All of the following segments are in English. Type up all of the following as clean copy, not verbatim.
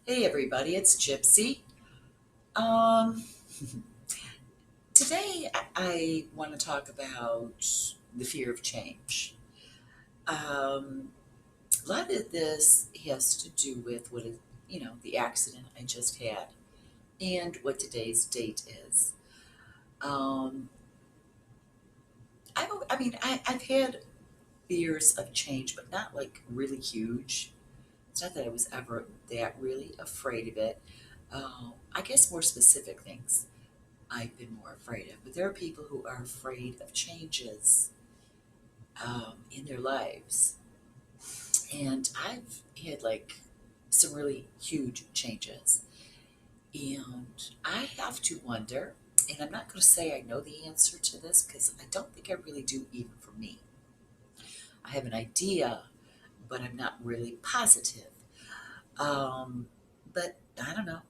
Hey everybody, it's Gypsy. Um, Today I want to talk about the fear of change. A lot of this has to do with the accident I just had and what today's date is. Um, I've had fears of change, but not like really huge. It's not that I was ever that really afraid of it. I guess more specific things I've been more afraid of. But there are people who are afraid of changes in their lives. And I've had like some really huge changes. And I have to wonder, and I'm not going to say I know the answer to this because I don't think I really do, even for me. I have an idea, but I'm not really positive. Um, but I don't know.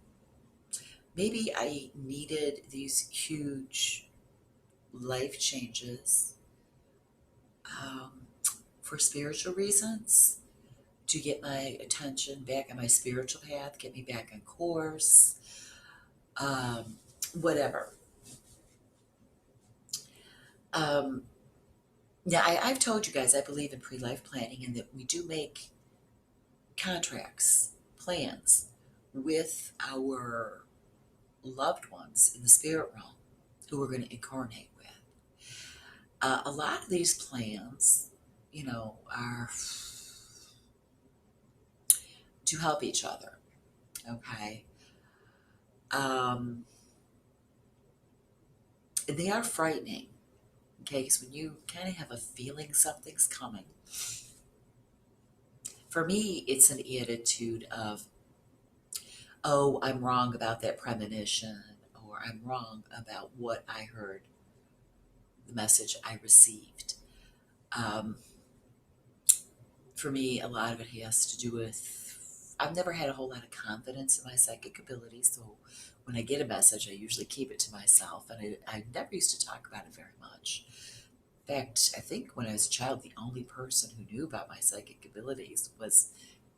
Maybe I needed these huge life changes um, for spiritual reasons, to get my attention back on my spiritual path, get me back on course, um, whatever. Um, I've told you guys I believe in pre life planning and that we do make contracts, plans with our loved ones in the spirit realm who we're going to incarnate with. A lot of these plans, are to help each other. Okay. Um, they are frightening. Okay. Because when you kind of have a feeling something's coming, for me, it's an attitude of, oh, I'm wrong about that premonition, or I'm wrong about what I heard, the message I received. Um, for me, a lot of it has to do with I've never had a whole lot of confidence in my psychic abilities. So when I get a message, I usually keep it to myself. And I never used to talk about it very much. In fact, I think when I was a child, the only person who knew about my psychic abilities was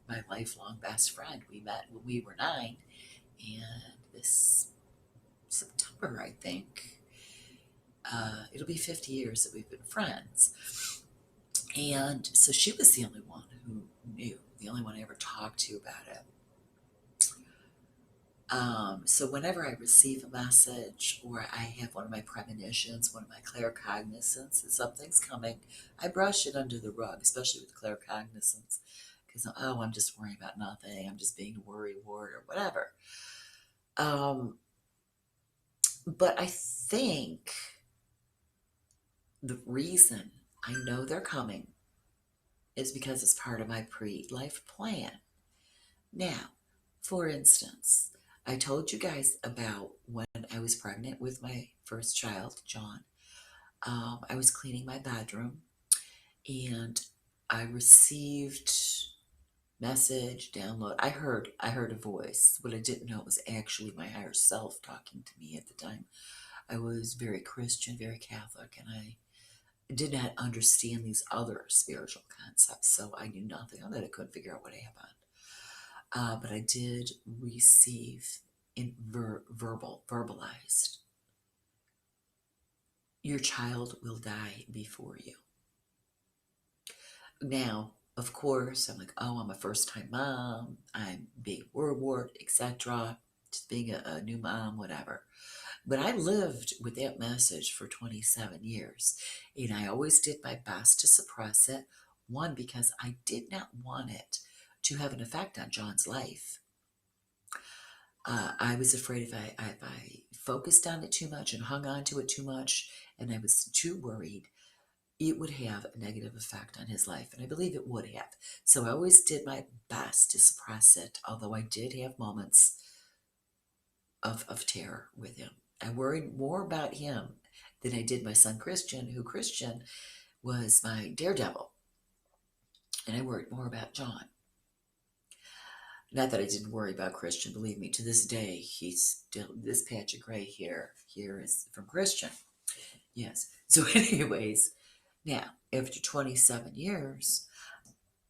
my lifelong best friend. We met when we were 9, and this September, I think, it'll be 50 years that we've been friends. And so she was the only one who knew, the only one I ever talked to about it. So whenever I receive a message or I have one of my premonitions, one of my claircognizance, that something's coming, I brush it under the rug, especially with claircognizance, because I'm just worrying about nothing. I'm just being a worry wart or whatever. Um, but I think the reason I know they're coming is because it's part of my pre-life plan. Now, for instance, I told you guys about when I was pregnant with my first child, John. I was cleaning my bedroom and I received message download. I heard a voice. What I didn't know was actually my higher self talking to me at the time. I was very Christian, very Catholic, and I did not understand these other spiritual concepts, so I knew nothing of it. I couldn't figure out what happened. But I did receive in verbalized, your child will die before you. Now, of course, I'm like, oh, I'm a first time mom. I'm being word, etc. Just being a new mom, whatever. But I lived with that message for 27 years. And I always did my best to suppress it. One, because I did not want it to have an effect on John's life. I was afraid if I focused on it too much and hung on to it too much, and I was too worried, it would have a negative effect on his life. And I believe it would have. So I always did my best to suppress it, although I did have moments of terror with him. I worried more about him than I did my son Christian, who Christian was my daredevil. And I worried more about John. Not that I didn't worry about Christian, believe me, to this day, he's still, this patch of gray here is from Christian. Yes. So, anyways, now, after 27 years,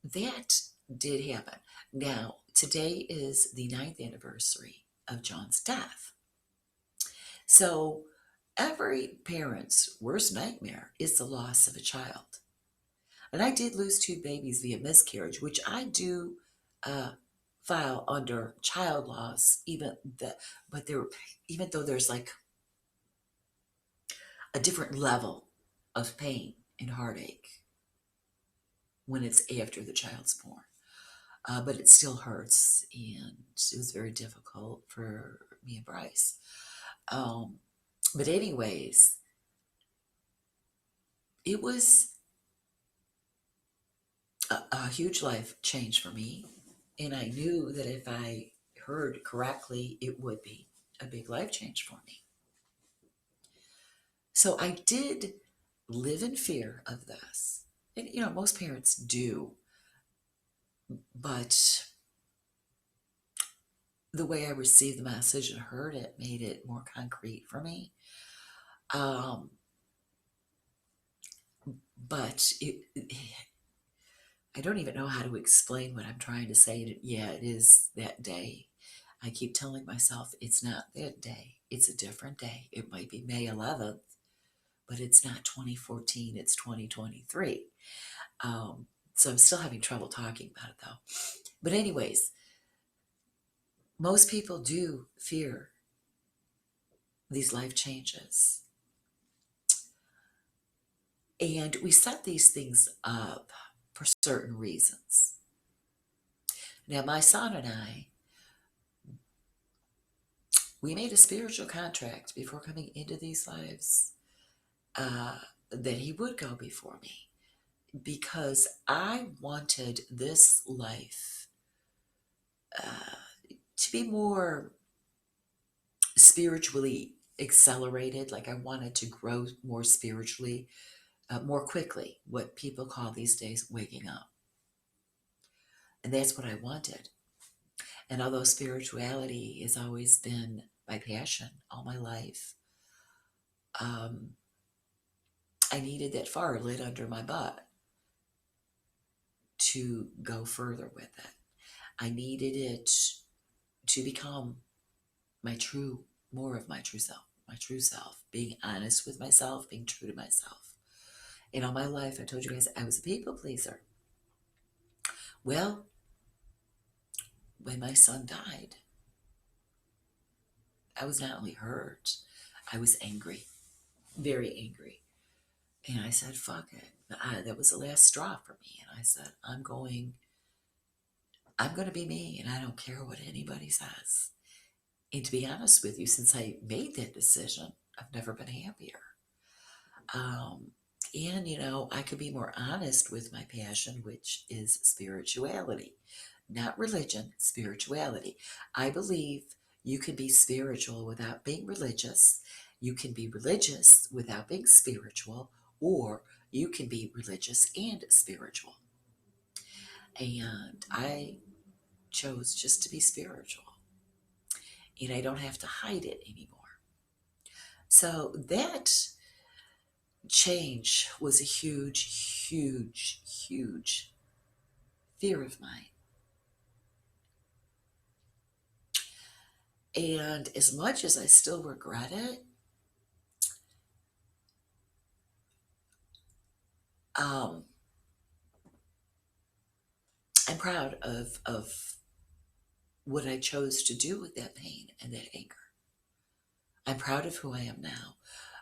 that did happen. Now, today is the 9th anniversary of John's death. So every parent's worst nightmare is the loss of a child. And I did lose 2 babies via miscarriage, which I do uh, file under child loss, but there, even though there's like a different level of pain and heartache when it's after the child's born. But it still hurts, and it was very difficult for me and Bryce. Um, but anyways, it was a huge life change for me, and I knew that if I heard correctly, it would be a big life change for me. So I did live in fear of this. And, most parents do, but the way I received the message and heard it made it more concrete for me. Um, but I don't even know how to explain what I'm trying to say. Yeah, it is that day. I keep telling myself it's not that day. It's a different day. It might be May 11th, but it's not 2014. It's 2023. So I'm still having trouble talking about it though. But anyways, most people do fear these life changes. And we set these things up for certain reasons. Now, my son and I, we made a spiritual contract before coming into these lives that he would go before me because I wanted this life to be more spiritually accelerated. Like I wanted to grow more spiritually, more quickly, what people call these days waking up. And that's what I wanted. And although spirituality has always been my passion all my life, I needed that fire lit under my butt to go further with it. I needed it to become more of my true self, being honest with myself, being true to myself. And all my life, I told you guys, I was a people pleaser. Well, when my son died, I was not only hurt, I was angry, very angry. And I said, fuck it. That was the last straw for me. And I said, I'm going to be me, and I don't care what anybody says. And to be honest with you, since I made that decision, I've never been happier. Um, and, I could be more honest with my passion, which is spirituality, not religion, spirituality. I believe you can be spiritual without being religious. You can be religious without being spiritual, or you can be religious and spiritual. And I chose just to be spiritual, and I don't have to hide it anymore. So that change was a huge, huge, huge fear of mine. And as much as I still regret it, um, I'm proud of what I chose to do with that pain and that anger. I'm proud of who I am now.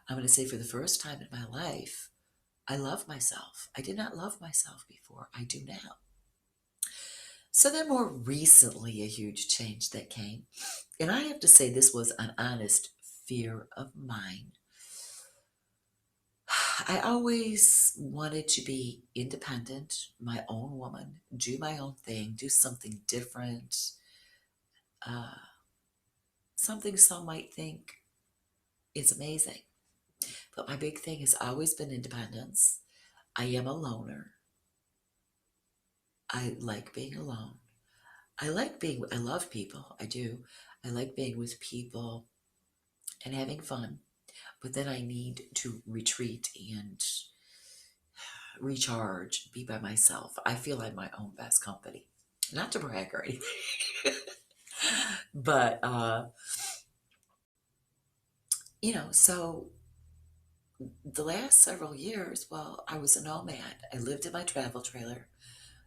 I'm going to say for the first time in my life, I love myself. I did not love myself before. I do now. So then more recently, a huge change that came. And I have to say this was an honest fear of mine. I always wanted to be independent, my own woman, do my own thing, do something different, uh, something some might think is amazing. But my big thing has always been independence. I am a loner. I like being alone. I love people. I do. I like being with people and having fun. But then I need to retreat and recharge, be by myself. I feel I'm my own best company. Not to brag or anything, but so the last several years, well, I was a nomad. I lived in my travel trailer,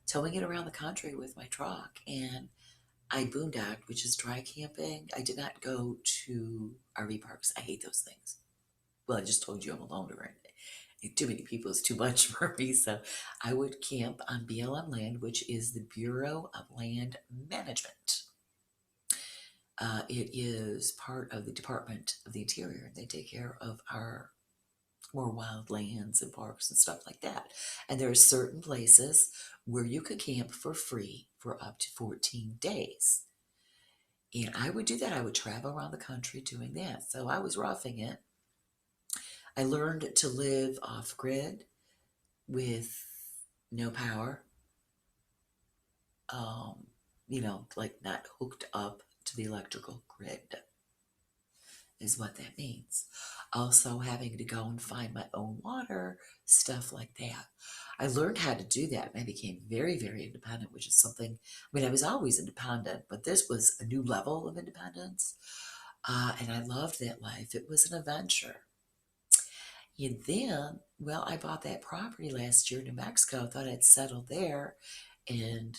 towing it around the country with my truck, and I boondocked, which is dry camping. I did not go to RV parks. I hate those things. Well, I just told you I'm a loner, and too many people is too much for me. So I would camp on BLM land, which is the Bureau of Land Management. It is part of the Department of the Interior. They take care of our more wild lands and parks and stuff like that. And there are certain places where you could camp for free for up to 14 days. And I would do that. I would travel around the country doing that. So I was roughing it. I learned to live off grid with no power, um, like not hooked up to the electrical grid is what that means. Also, having to go and find my own water, stuff like that. I learned how to do that and I became very, very independent, which is something, I mean, I was always independent, but this was a new level of independence. And I loved that life. It was an adventure. And then, well, I bought that property last year in New Mexico. Thought I'd settle there and,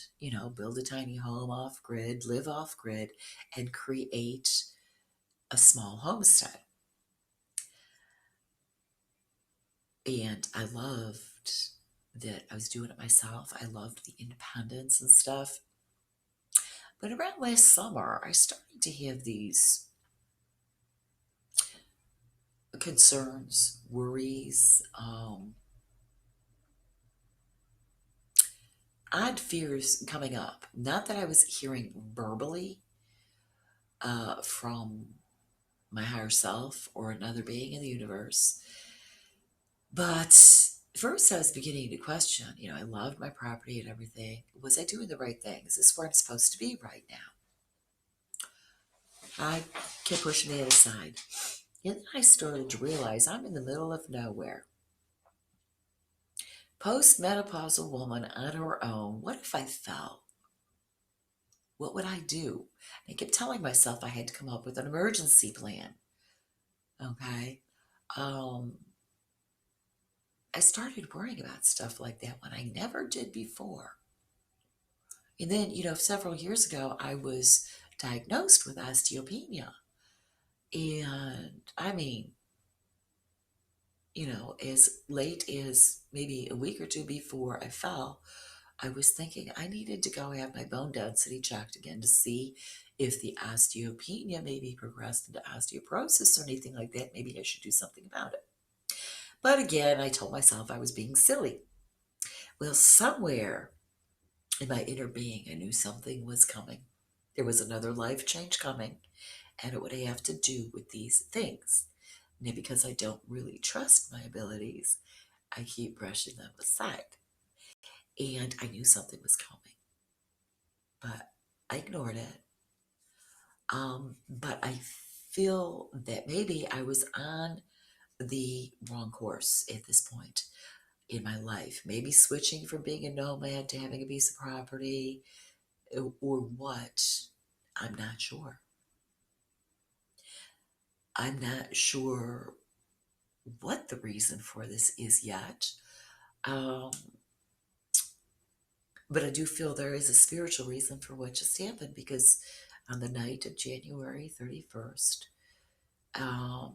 build a tiny home off grid, live off grid, and create a small homestead. And I loved that I was doing it myself. I loved the independence and stuff. But around last summer, I started to have these concerns, worries, odd fears coming up. Not that I was hearing verbally from my higher self or another being in the universe. But first, I was beginning to question, I loved my property and everything. Was I doing the right thing? Is this where I'm supposed to be right now? I kept pushing it aside. And then I started to realize I'm in the middle of nowhere. Postmenopausal woman on her own. What if I fell? What would I do? I kept telling myself I had to come up with an emergency plan. Okay. Um, I started worrying about stuff like that when I never did before. And then, several years ago, I was diagnosed with osteopenia. And I mean, as late as maybe a week or two before I fell, I was thinking I needed to go have my bone density checked again to see if the osteopenia maybe progressed into osteoporosis or anything like that. Maybe I should do something about it. But again, I told myself I was being silly. Well, somewhere in my inner being, I knew something was coming. There was another life change coming, and it would have to do with these things. Now, because I don't really trust my abilities, I keep brushing them aside. And I knew something was coming, but I ignored it. But I feel that maybe I was on the wrong course at this point in my life. Maybe switching from being a nomad to having a piece of property or what. I'm not sure. I'm not sure what the reason for this is yet. Um, but I do feel there is a spiritual reason for what just happened because on the night of January 31st, um,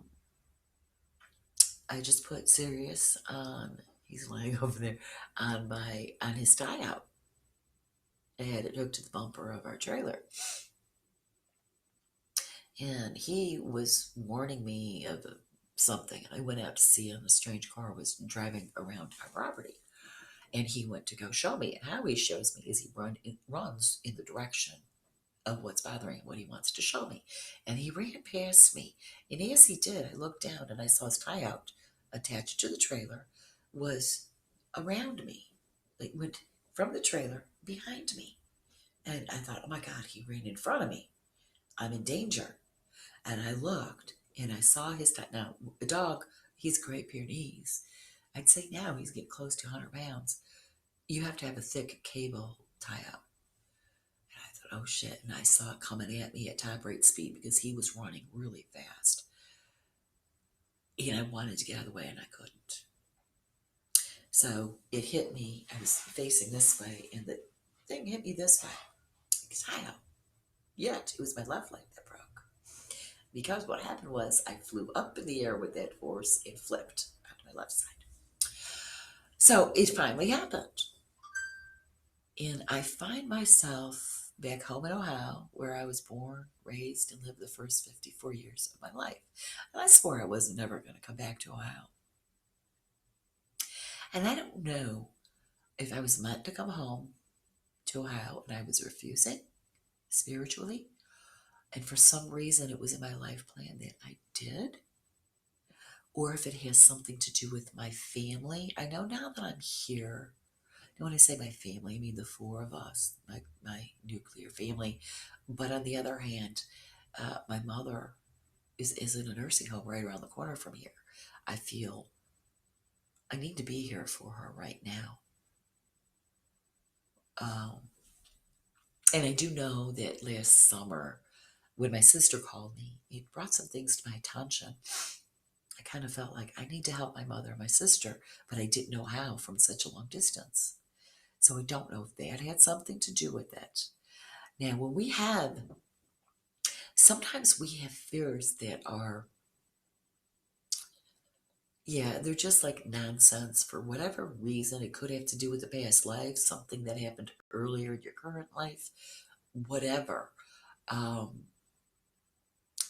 I just put Sirius on, he's laying over there, on his tie out. I had it hooked to the bumper of our trailer. And he was warning me of something. And I went out to see him. A strange car was driving around our property. And he went to go show me. And how he shows me is he runs in the direction of what's bothering him, what he wants to show me. And he ran past me. And as he did, I looked down and I saw his tie out attached to the trailer was around me. Like went from the trailer behind me. And I thought, oh my God, he ran in front of me. I'm in danger. And I looked and I saw his tie. Now, a dog, he's Great Pyrenees. I'd say now he's getting close to 100 pounds. You have to have a thick cable tie up. oh shit, and I saw it coming at me at top rate speed because he was running really fast. And I wanted to get out of the way and I couldn't. So it hit me. I was facing this way and the thing hit me this way. How? Yet it was my left leg that broke. Because what happened was I flew up in the air with that force and flipped onto my left side. So it finally happened. And I find myself back home in Ohio, where I was born, raised, and lived the first 54 years of my life. And I swore I was never going to come back to Ohio. And I don't know if I was meant to come home to Ohio and I was refusing spiritually. And for some reason, it was in my life plan that I did. Or if it has something to do with my family. I know now that I'm here, and when I say my family, I mean the four of us, my nuclear family. But on the other hand, my mother is in a nursing home right around the corner from here. I feel I need to be here for her right now. And I do know that last summer, when my sister called me, it brought some things to my attention. I kind of felt like I need to help my mother and my sister, but I didn't know how from such a long distance. So I don't know if that had something to do with it. Now, sometimes we have fears that are, yeah, they're just like nonsense for whatever reason. It could have to do with the past life, something that happened earlier in your current life, whatever. Um,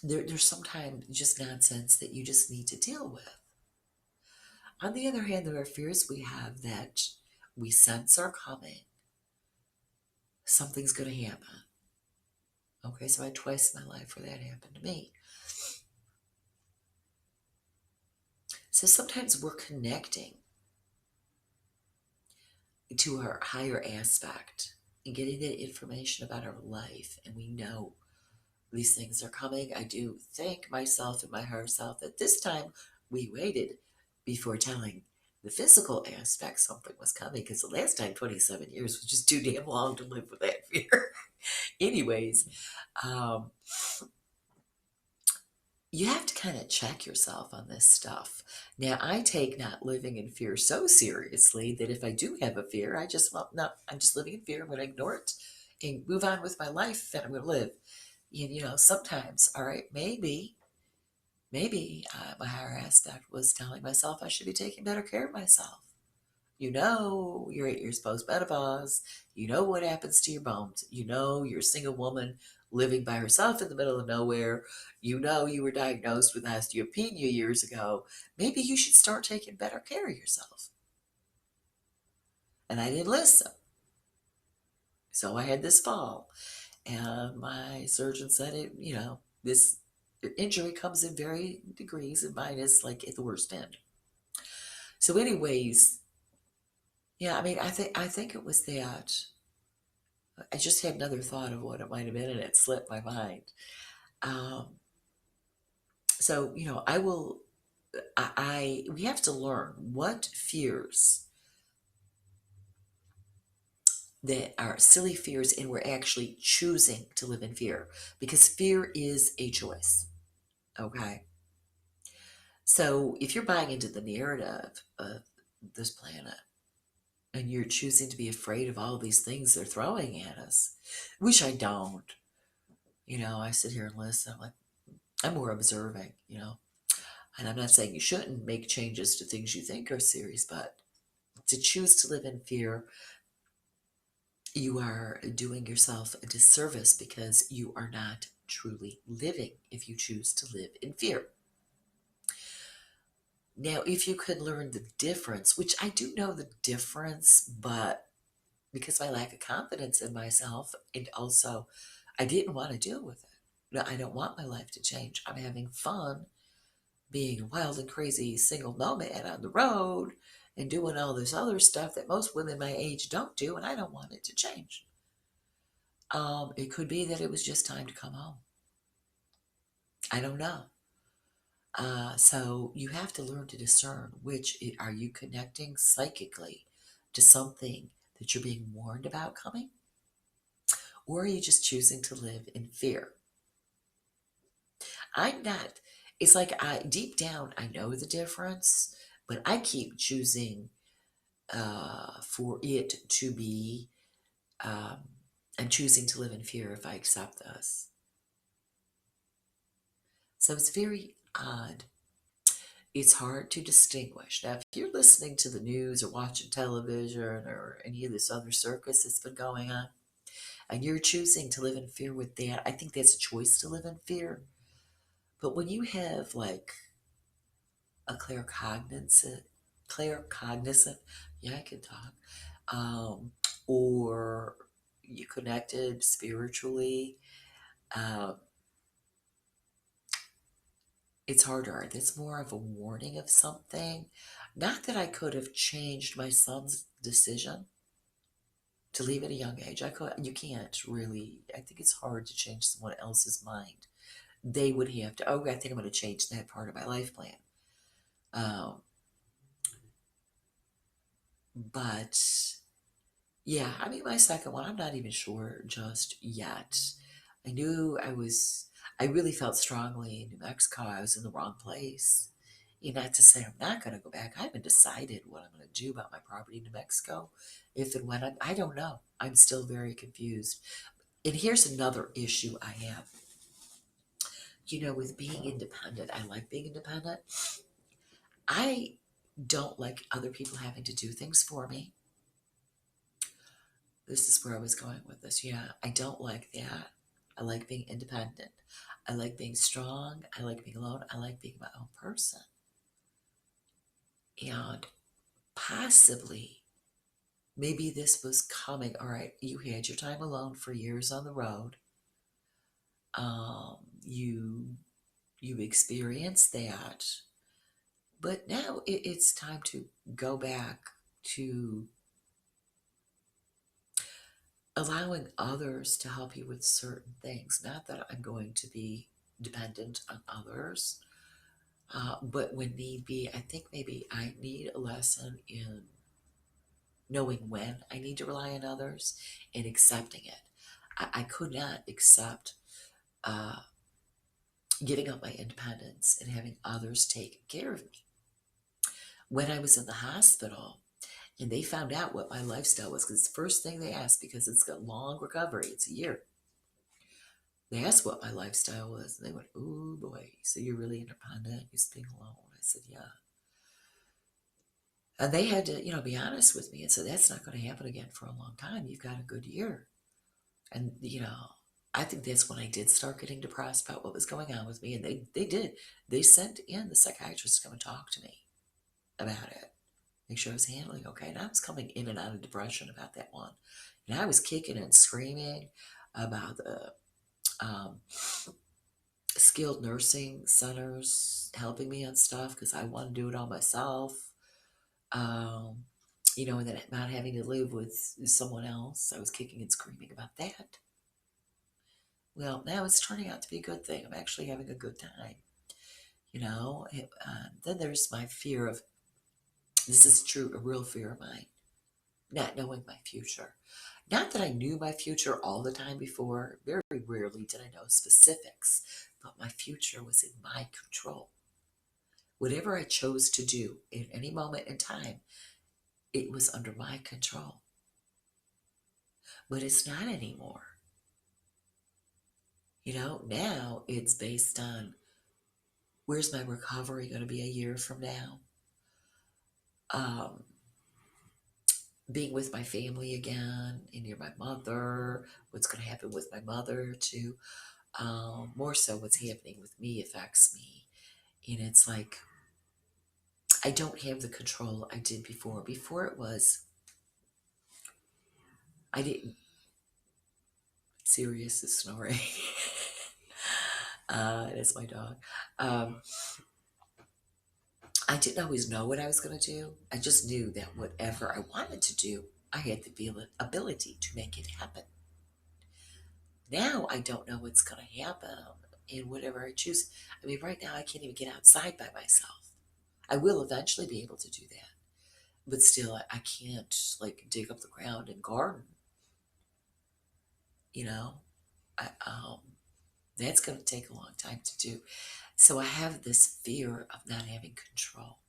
there's sometimes just nonsense that you just need to deal with. On the other hand, there are fears we have that we sense are coming. Something's going to happen. Okay, so I had twice in my life where that happened to me. So sometimes we're connecting to our higher aspect and getting that information about our life, and we know these things are coming. I do thank myself and my higher self that this time we waited before telling the physical aspect something was coming, because the last time 27 years was just too damn long to live with that fear. Anyways, um, you have to kind of check yourself on this stuff. Now, I take not living in fear so seriously that if I do have a fear, well, no, I'm just living in fear. I'm going to ignore it and move on with my life, and I'm going to live. And, sometimes, all right, maybe my higher aspect was telling myself I should be taking better care of myself. You're at your postmenopause. You know what happens to your bones. You're a single woman living by herself in the middle of nowhere. You were diagnosed with osteopenia years ago. Maybe you should start taking better care of yourself. And I didn't listen. So I had this fall. And my surgeon said this injury comes in varying degrees, and mine is like at the worst end. So anyways, yeah, I mean, I think it was that. I just had another thought of what it might have been, and it slipped my mind. Um, so I will. We have to learn what fears that are silly fears, and we're actually choosing to live in fear, because fear is a choice. Okay, so if you're buying into the narrative of this planet, and you're choosing to be afraid of all these things they're throwing at us, which I don't. I sit here and listen. I'm more observing. And I'm not saying you shouldn't make changes to things you think are serious, but to choose to live in fear, you are doing yourself a disservice, because you are not truly living if you choose to live in fear. Now, if you could learn the difference, which I do know the difference, but because my lack of confidence in myself, and also I didn't want to deal with it. No, I don't want my life to change. I'm having fun being a wild and crazy single nomad on the road and doing all this other stuff that most women my age don't do, and I don't want it to change. It could be that it was just time to come home. I don't know. So you have to learn to discern which are you connecting psychically to something that you're being warned about coming, Or are you just choosing to live in fear? I'm not, it's like deep down, I know the difference, but I keep choosing for it to be, um, I'm choosing to live in fear if I accept this. So it's very odd. It's hard to distinguish. Now, if you're listening to the news or watching television or any of this other circus that's been going on, and you're choosing to live in fear with that, I think that's a choice to live in fear. But when you have like a claircognizant, yeah, I can talk, um, or you connected spiritually, um, it's harder. That's more of a warning of something. Not that I could have changed my son's decision to leave at a young age. I could, you can't really, I think it's hard to change someone else's mind. They would have to, oh, I think I'm going to change that part of my life plan. Um, but yeah, I mean, my second one, I'm not even sure just yet. I knew I really felt strongly in New Mexico. I was in the wrong place. Not to say I'm not going to go back. I haven't decided what I'm going to do about my property in New Mexico. If and when, I don't know. I'm still very confused. And here's another issue I have. With being independent, I like being independent. I don't like other people having to do things for me. This is where I was going with this. Yeah, I don't like that. I like being independent. I like being strong. I like being alone. I like being my own person. And possibly, maybe this was coming. All right, you had your time alone for years on the road. You experienced that, but now it's time to go back to allowing others to help you with certain things. Not that I'm going to be dependent on others, but when need be, I think maybe I need a lesson in knowing when I need to rely on others and accepting it. I could not accept uh, giving up my independence and having others take care of me. When I was in the hospital and they found out what my lifestyle was, because it's the first thing they asked, because it's got long recovery, it's a year. They asked what my lifestyle was, and they went, "Oh boy, so you're really independent, you're being alone." I said, "Yeah." And they had to, be honest with me and say, "That's not going to happen again for a long time. You've got a good year." And, I think that's when I did start getting depressed about what was going on with me. And they did. They sent in the psychiatrist to come and talk to me about it, make sure I was handling okay. And I was coming in and out of depression about that one. And I was kicking and screaming about the um, skilled nursing centers helping me on stuff because I want to do it all myself. Um, and then not having to live with someone else. I was kicking and screaming about that. Well, now it's turning out to be a good thing. I'm actually having a good time. Then there's my fear of, this is true, a real fear of mine, not knowing my future. Not that I knew my future all the time before. Very rarely did I know specifics, but my future was in my control. Whatever I chose to do in any moment in time, it was under my control. But it's not anymore. Now it's based on, where's my recovery going to be a year from now? Um, Being with my family again and near my mother, what's going to happen with my mother too. More so what's happening with me affects me. And it's like, I don't have the control I did before. Before it was, I didn't, Sirius is snoring. That's my dog. Um, I didn't always know what I was going to do. I just knew that whatever I wanted to do, I had the ability to make it happen. Now I don't know what's going to happen in whatever I choose. I mean, right now I can't even get outside by myself. I will eventually be able to do that, but still, I can't like dig up the ground and garden. you know, I, that's going to take a long time to do. So I have this fear of not having control.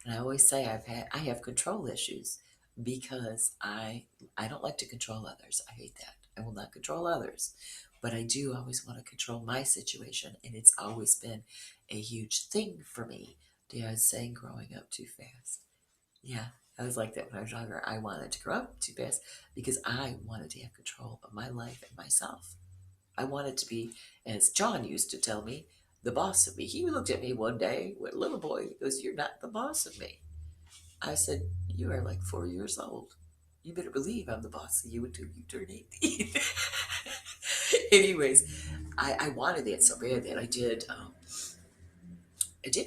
And I always say I have control issues because I don't like to control others. I hate that. I will not control others. But I do always want to control my situation, and it's always been a huge thing for me. Dad saying growing up too fast. Yeah, I was like that when I was younger. I wanted to grow up too fast because I wanted to have control of my life and myself. I wanted to be, as John used to tell me, the boss of me. He looked at me one day, a little boy, he goes, "You're not the boss of me." I said, "You are like 4 years old. You better believe I'm the boss of you until you turn 18." Anyways, I wanted that so bad that I did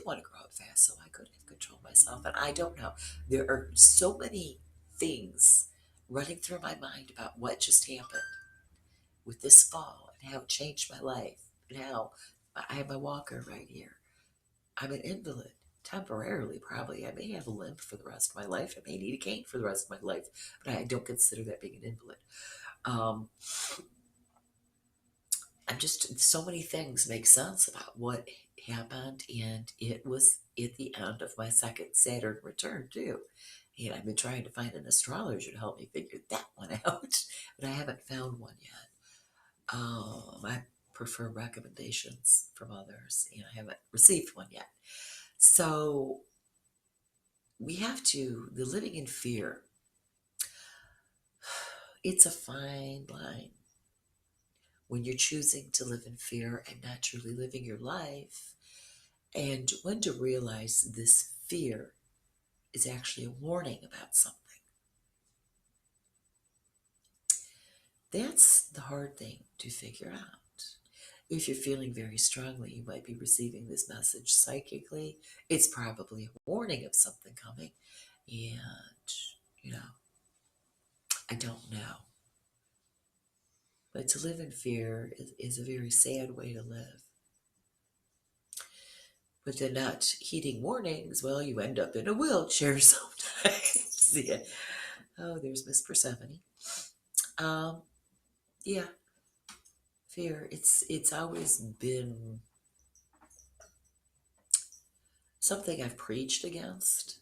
want to grow up fast so I could have control myself. And I don't know. There are so many things running through my mind about what just happened with this fall and how it changed my life and how I have my walker right here. I'm an invalid temporarily, probably. I may have a limp for the rest of my life. I may need a cane for the rest of my life, but I don't consider that being an invalid. Um, I'm just, so many things make sense about what happened, and it was at the end of my second Saturn return, too. And I've been trying to find an astrologer to help me figure that one out, but I haven't found one yet. I prefer recommendations from others, and I haven't received one yet. So we have to, the living in fear, it's a fine line when you're choosing to live in fear and not truly living your life, and when to realize this fear is actually a warning about something. That's the hard thing to figure out. If you're feeling very strongly, you might be receiving this message psychically. It's probably a warning of something coming. And, you know, I don't know. But to live in fear is a very sad way to live. But then not heeding warnings, well, you end up in a wheelchair sometimes. Yeah. Oh, there's Miss Persephone. Um, yeah, fear. It's always been something I've preached against,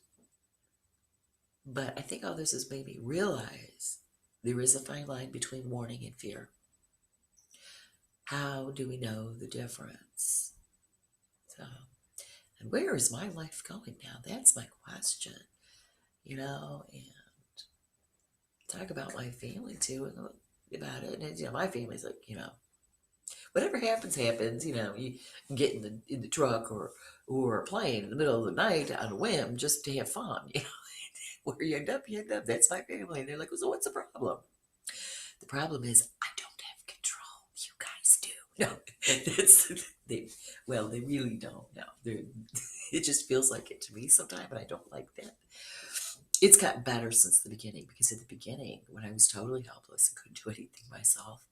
but I think all this has made me realize there is a fine line between warning and fear. How do we know the difference? So, and where is my life going now? That's my question, and talk about my family too, and about it. And, my family's like, whatever happens, happens. You get in the truck or a plane in the middle of the night on a whim just to have fun. Where you end up, you end up. That's my family. And they're like, well, so what's the problem? The problem is I don't have control. You guys do. No, they really don't. No, it just feels like it to me sometimes, and I don't like that. It's gotten better since the beginning, because at the beginning, when I was totally helpless and couldn't do anything myself,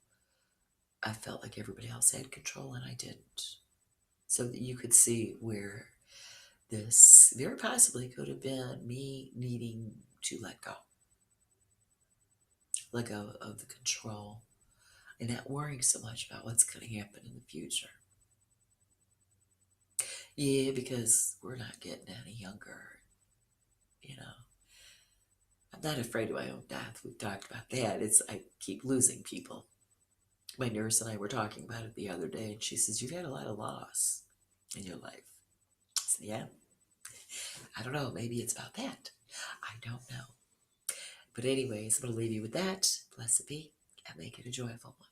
I felt like everybody else had control and I didn't. So that you could see where this very possibly could have been me needing to let go of the control and not worrying so much about what's going to happen in the future. Yeah, because we're not getting any younger. I'm not afraid of my own death. We've talked about that. I keep losing people. My nurse and I were talking about it the other day, and she says, "You've had a lot of loss in your life." I said, "Yeah, I don't know. Maybe it's about that. I don't know." But anyways, I'm going to leave you with that. Blessed be, and make it a joyful one.